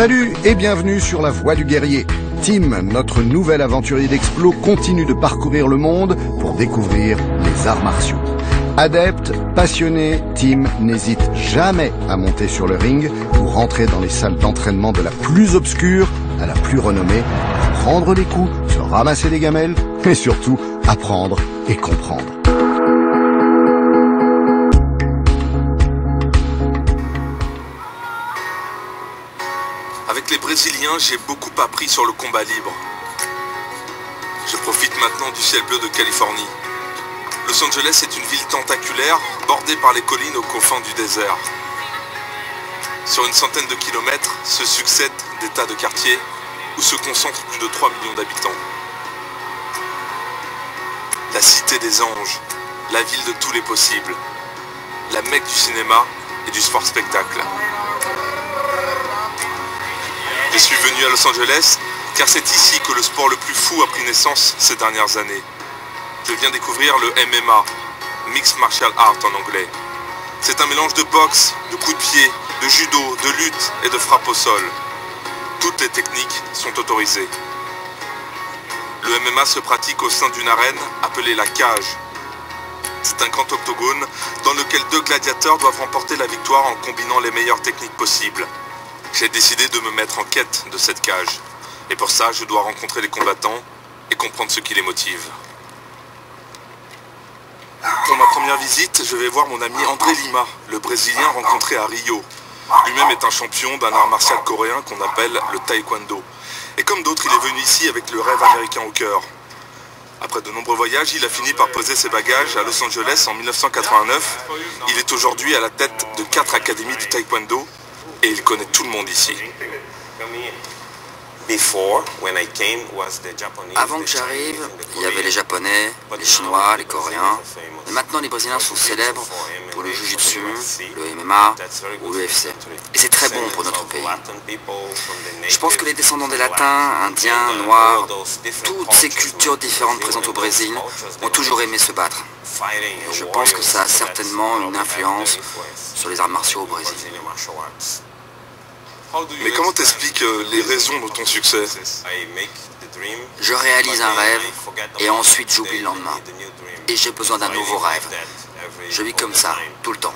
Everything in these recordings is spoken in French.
Salut et bienvenue sur la Voie du Guerrier. Tim, notre nouvel aventurier d'Explo, continue de parcourir le monde pour découvrir les arts martiaux. Adepte, passionné, Tim n'hésite jamais à monter sur le ring ou rentrer dans les salles d'entraînement de la plus obscure à la plus renommée, pour prendre les coups, se ramasser les gamelles et surtout apprendre et comprendre. Avec les Brésiliens, j'ai beaucoup appris sur le combat libre. Je profite maintenant du ciel bleu de Californie. Los Angeles est une ville tentaculaire, bordée par les collines aux confins du désert. Sur une centaine de kilomètres, se succèdent des tas de quartiers où se concentrent plus de 3 millions d'habitants. La cité des anges, la ville de tous les possibles, la Mecque du cinéma et du sport spectacle. Je suis venu à Los Angeles car c'est ici que le sport le plus fou a pris naissance ces dernières années. Je viens découvrir le MMA, Mixed Martial Art en anglais. C'est un mélange de boxe, de coups de pied, de judo, de lutte et de frappe au sol. Toutes les techniques sont autorisées. Le MMA se pratique au sein d'une arène appelée la cage. C'est un grand octogone dans lequel 2 gladiateurs doivent remporter la victoire en combinant les meilleures techniques possibles. J'ai décidé de me mettre en quête de cette cage. Et pour ça, je dois rencontrer les combattants et comprendre ce qui les motive. Pour ma première visite, je vais voir mon ami André Lima, le Brésilien rencontré à Rio. Lui-même est un champion d'un art martial coréen qu'on appelle le taekwondo. Et comme d'autres, il est venu ici avec le rêve américain au cœur. Après de nombreux voyages, il a fini par poser ses bagages à Los Angeles en 1989. Il est aujourd'hui à la tête de 4 académies de taekwondo et il connaît tout le monde ici. Avant que j'arrive, il y avait les Japonais, les Chinois, les Coréens. Et maintenant, les Brésiliens sont célèbres pour le Jiu-Jitsu, le MMA ou l'UFC. Et c'est très bon pour notre pays. Je pense que les descendants des Latins, Indiens, Noirs, toutes ces cultures différentes présentes au Brésil ont toujours aimé se battre. Et je pense que ça a certainement une influence sur les arts martiaux au Brésil. Mais comment t'expliques les raisons de ton succès? Je réalise un rêve et ensuite j'oublie le lendemain. Et j'ai besoin d'un nouveau rêve. Je vis comme ça, tout le temps.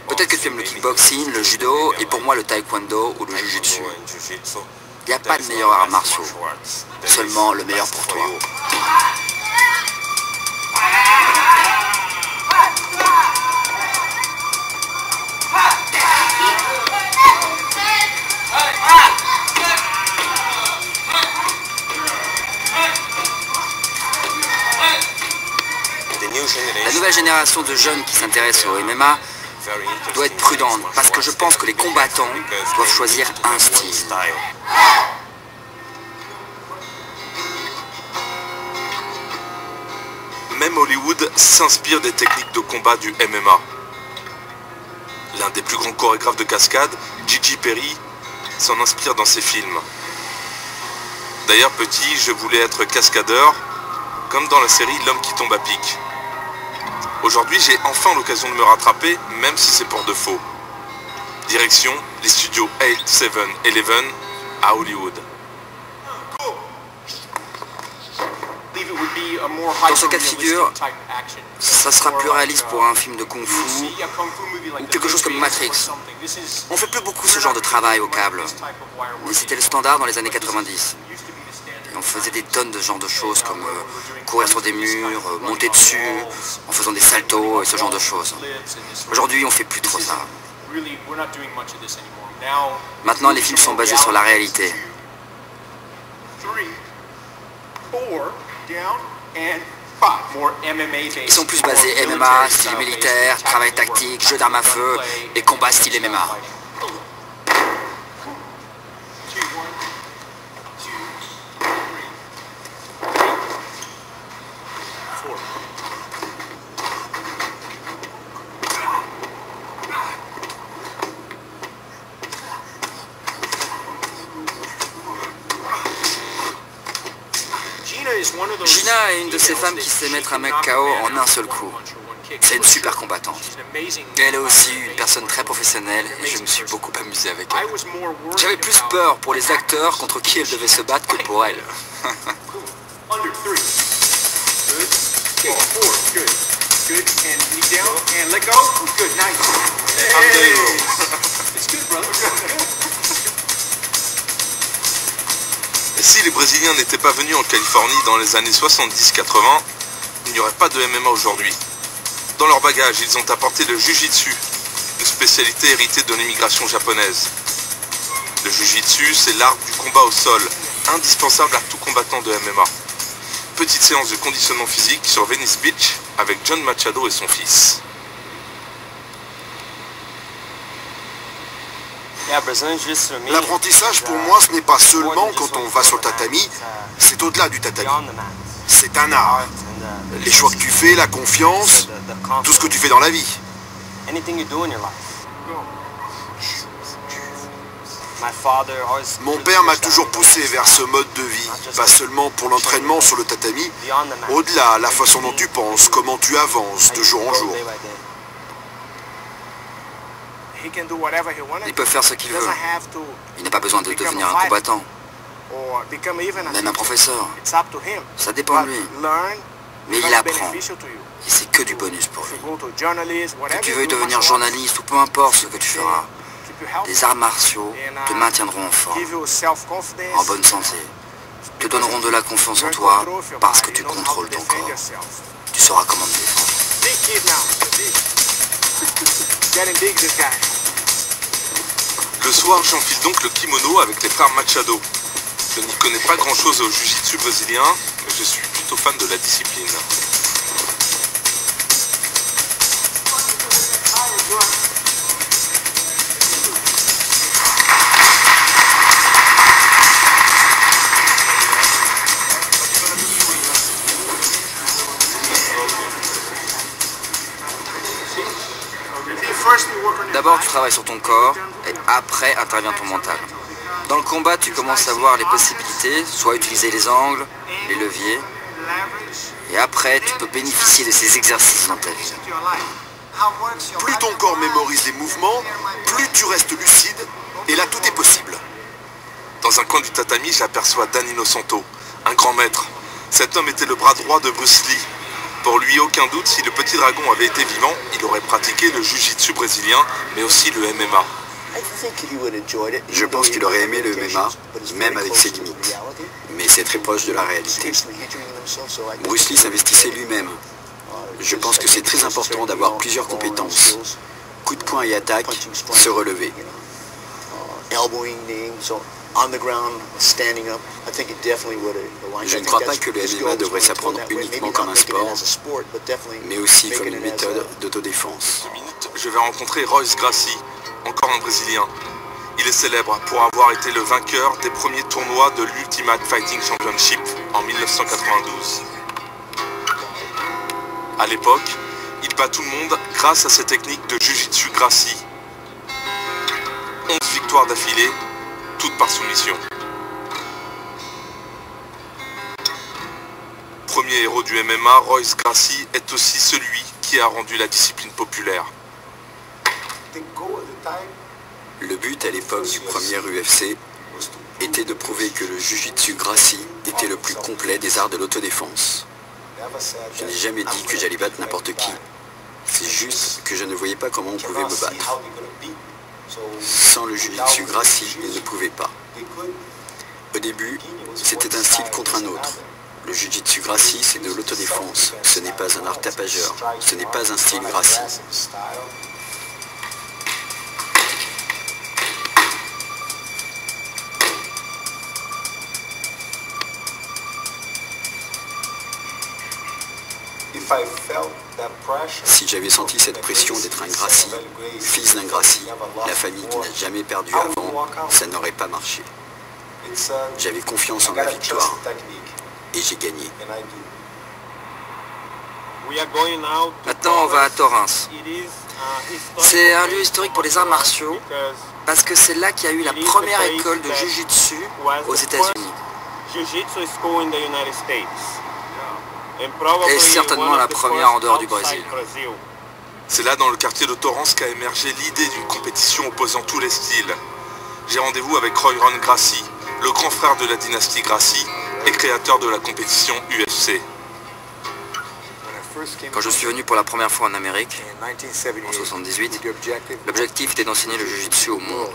Peut-être que tu aimes le kickboxing, le judo, et pour moi le taekwondo ou le jujutsu. Il n'y a pas de meilleur art martiaux, seulement le meilleur pour toi. La nouvelle génération de jeunes qui s'intéressent au MMA doit être prudente parce que je pense que les combattants doivent choisir un style. Même Hollywood s'inspire des techniques de combat du MMA. L'un des plus grands chorégraphes de cascade, Gigi Perry, s'en inspire dans ses films. D'ailleurs, petit, je voulais être cascadeur, comme dans la série L'homme qui tombe à pic. Aujourd'hui, j'ai enfin l'occasion de me rattraper, même si c'est pour de faux. Direction les studios 8711 à Hollywood. Dans ce cas de figure, ça sera plus réaliste pour un film de kung-fu ou quelque chose comme Matrix. On fait plus beaucoup ce genre de travail au câble, mais c'était le standard dans les années 90. Et on faisait des tonnes de ce genre de choses comme courir sur des murs, monter dessus, en faisant des saltos et ce genre de choses. Aujourd'hui, on fait plus trop ça. Maintenant, les films sont basés sur la réalité. Ils sont plus basés MMA, style militaire, travail tactique, jeu d'armes à feu et combat style MMA. Gina est une de ces femmes qui sait mettre un mec KO en un seul coup. C'est une super combattante. Elle est aussi une personne très professionnelle et je me suis beaucoup amusé avec elle. J'avais plus peur pour les acteurs contre qui elle devait se battre que pour elle. Et si les Brésiliens n'étaient pas venus en Californie dans les années 70-80, il n'y aurait pas de MMA aujourd'hui. Dans leur bagage, ils ont apporté le Jiu-Jitsu, une spécialité héritée de l'immigration japonaise. Le Jiu-Jitsu, c'est l'art du combat au sol, indispensable à tout combattant de MMA. Petite séance de conditionnement physique sur Venice Beach avec John Machado et son fils. L'apprentissage pour moi, ce n'est pas seulement quand on va sur le tatami, c'est au-delà du tatami. C'est un art. Les choix que tu fais, la confiance, tout ce que tu fais dans la vie. Mon père m'a toujours poussé vers ce mode de vie, pas seulement pour l'entraînement sur le tatami, au-delà, la façon dont tu penses, comment tu avances de jour en jour. Il peut faire ce qu'il veut. Il n'a pas besoin de devenir un combattant, même un professeur. Ça dépend de lui. Mais il apprend. Et c'est que du bonus pour lui. Que tu veuilles devenir journaliste ou peu importe ce que tu feras, les arts martiaux te maintiendront en forme, en bonne santé, te donneront de la confiance en toi parce que tu contrôles ton corps. Tu sauras comment te défendre. Le soir, j'enfile donc le kimono avec les frères Machado. Je n'y connais pas grand-chose au jiu-jitsu brésilien, mais je suis plutôt fan de la discipline. D'abord, tu travailles sur ton corps et après intervient ton mental. Dans le combat, tu commences à voir les possibilités, soit utiliser les angles, les leviers, et après, tu peux bénéficier de ces exercices dans ta vie. Plus ton corps mémorise les mouvements, plus tu restes lucide, et là tout est possible. Dans un coin du tatami, j'aperçois Danilo Santo, un grand maître. Cet homme était le bras droit de Bruce Lee. Pour lui, aucun doute, si le petit dragon avait été vivant, il aurait pratiqué le jiu-jitsu brésilien, mais aussi le MMA. Je pense qu'il aurait aimé le MMA, même avec ses limites. Mais c'est très proche de la réalité. Bruce Lee s'investissait lui-même. Je pense que c'est très important d'avoir plusieurs compétences. Coup de poing et attaque, se relever. Je ne crois pas que le MMA devrait s'apprendre uniquement comme un sport, mais aussi comme une méthode d'autodéfense. 2 minutes, je vais rencontrer Royce Gracie, encore un Brésilien. Il est célèbre pour avoir été le vainqueur des premiers tournois de l'Ultimate Fighting Championship en 1992. À l'époque, il bat tout le monde grâce à ses techniques de Jiu-Jitsu Gracie. 11 victoires d'affilée, toutes par soumission. Premier héros du MMA, Royce Gracie est aussi celui qui a rendu la discipline populaire. Le but à l'époque du premier UFC était de prouver que le Jiu-Jitsu Gracie était le plus complet des arts de l'autodéfense. Je n'ai jamais dit que j'allais battre n'importe qui. C'est juste que je ne voyais pas comment on pouvait me battre. Sans le Jiu-Jitsu Gracie, il ne pouvait pas. Au début, c'était un style contre un autre. Le Jiu-Jitsu Gracie, c'est de l'autodéfense. Ce n'est pas un art tapageur. Ce n'est pas un style Gracie. Si j'avais senti cette pression d'être un Gracie, fils d'un Gracie, la famille qui n'a jamais perdu avant, ça n'aurait pas marché. J'avais confiance en ma victoire et j'ai gagné. Maintenant, on va à Torrance. C'est un lieu historique pour les arts martiaux parce que c'est là qu'il y a eu la première école de Jiu-Jitsu aux États-Unis. Et certainement la première en dehors du Brésil. C'est là, dans le quartier de Torrance, qu'a émergé l'idée d'une compétition opposant tous les styles. J'ai rendez-vous avec Roy Ron Gracie, le grand frère de la dynastie Gracie et créateur de la compétition UFC. Quand je suis venu pour la première fois en Amérique, en 1978, l'objectif était d'enseigner le jiu-jitsu au monde.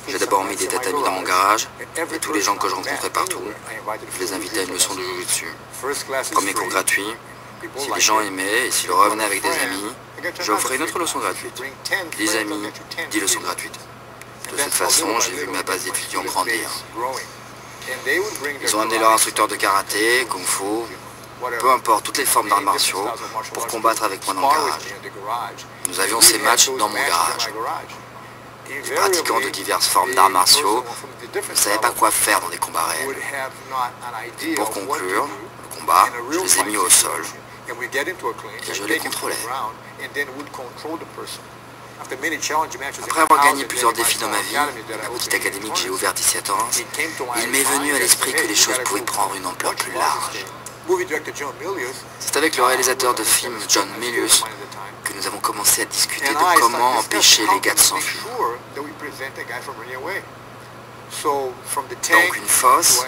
J'ai d'abord mis des tatamis dans mon garage, et tous les gens que je rencontrais partout, je les invitais à une leçon de jiu-jitsu. Premier cours gratuit. Si les gens aimaient et s'ils revenaient avec des amis, j'offrais une autre leçon gratuite. 10 amis, 10 leçons gratuites. De cette façon, j'ai vu ma base d'étudiants grandir. Ils ont amené leur instructeur de karaté, kung-fu, peu importe, toutes les formes d'arts martiaux, pour combattre avec moi dans le garage. Nous avions ces matchs dans mon garage. Les pratiquants de diverses formes d'arts martiaux ne savaient pas quoi faire dans des combats réels. Et pour conclure le combat, je les ai mis au sol et je les contrôlais. Après avoir gagné plusieurs défis dans ma vie, la petite académie que j'ai ouverte ici à Torrance, il m'est venu à l'esprit que les choses pouvaient prendre une ampleur plus large. C'est avec le réalisateur de films John Milius que nous avons commencé à discuter de comment empêcher les gars de s'enfuir. Donc une fosse,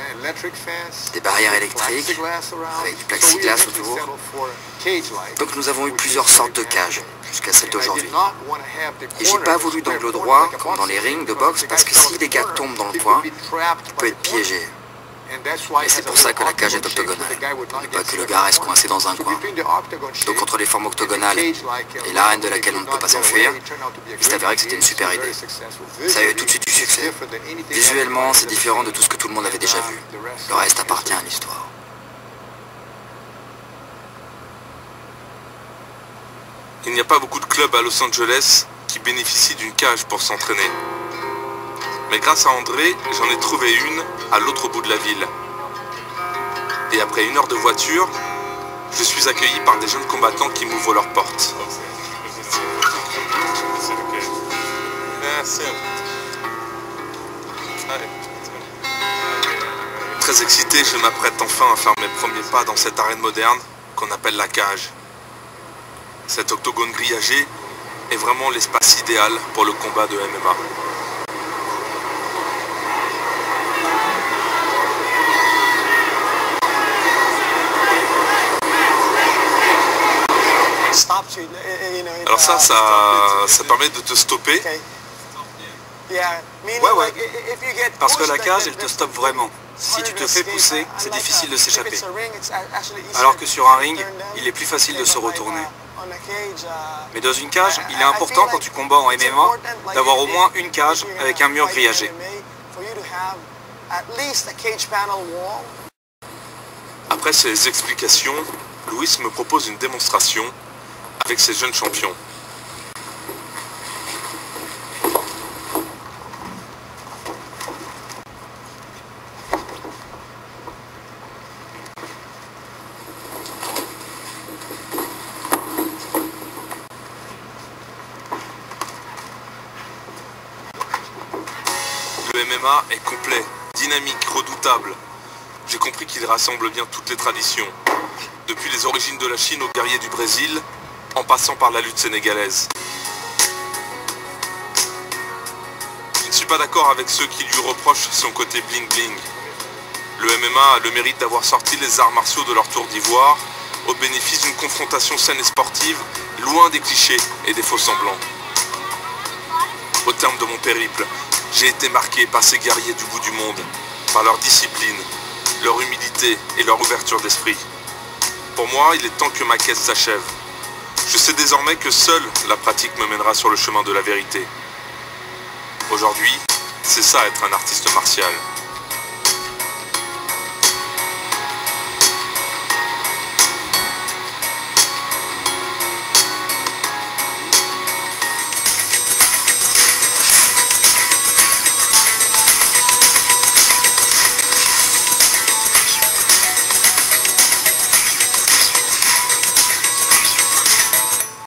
des barrières électriques, avec du plexiglas autour. Donc nous avons eu plusieurs sortes de cages, jusqu'à celle d'aujourd'hui. Et j'ai pas voulu d'angle droit, comme dans les rings de boxe, parce que si les gars tombent dans le coin, il peut être piégé. Et c'est pour ça que la cage est octogonale, et pas que le gars reste coincé dans un coin. Donc entre les formes octogonales et l'arène de laquelle on ne peut pas s'enfuir, il s'est avéré que c'était une super idée. Ça a eu tout de suite du succès. Visuellement, c'est différent de tout ce que tout le monde avait déjà vu. Le reste appartient à l'histoire. Il n'y a pas beaucoup de clubs à Los Angeles qui bénéficient d'une cage pour s'entraîner. Mais grâce à André, j'en ai trouvé une à l'autre bout de la ville. Et après 1 heure de voiture, je suis accueilli par des jeunes combattants qui m'ouvrent leurs portes. Très excité, je m'apprête enfin à faire mes premiers pas dans cette arène moderne qu'on appelle la cage. Cet octogone grillagé est vraiment l'espace idéal pour le combat de MMA. Alors ça permet de te stopper. Ouais. Parce que la cage, elle te stoppe vraiment. Si tu te fais pousser, c'est difficile de s'échapper. Alors que sur un ring, il est plus facile de se retourner. Mais dans une cage, il est important quand tu combats en MMA d'avoir au moins une cage avec un mur grillagé. Après ces explications, Louis me propose une démonstration avec ses jeunes champions. Le MMA est complet, dynamique, redoutable. J'ai compris qu'il rassemble bien toutes les traditions. Depuis les origines de la Chine aux guerriers du Brésil, en passant par la lutte sénégalaise. Je ne suis pas d'accord avec ceux qui lui reprochent son côté bling-bling. Le MMA a le mérite d'avoir sorti les arts martiaux de leur tour d'ivoire au bénéfice d'une confrontation saine et sportive, loin des clichés et des faux semblants. Au terme de mon périple, j'ai été marqué par ces guerriers du bout du monde, par leur discipline, leur humilité et leur ouverture d'esprit. Pour moi, il est temps que ma quête s'achève. Je sais désormais que seule la pratique me mènera sur le chemin de la vérité. Aujourd'hui, c'est ça être un artiste martial.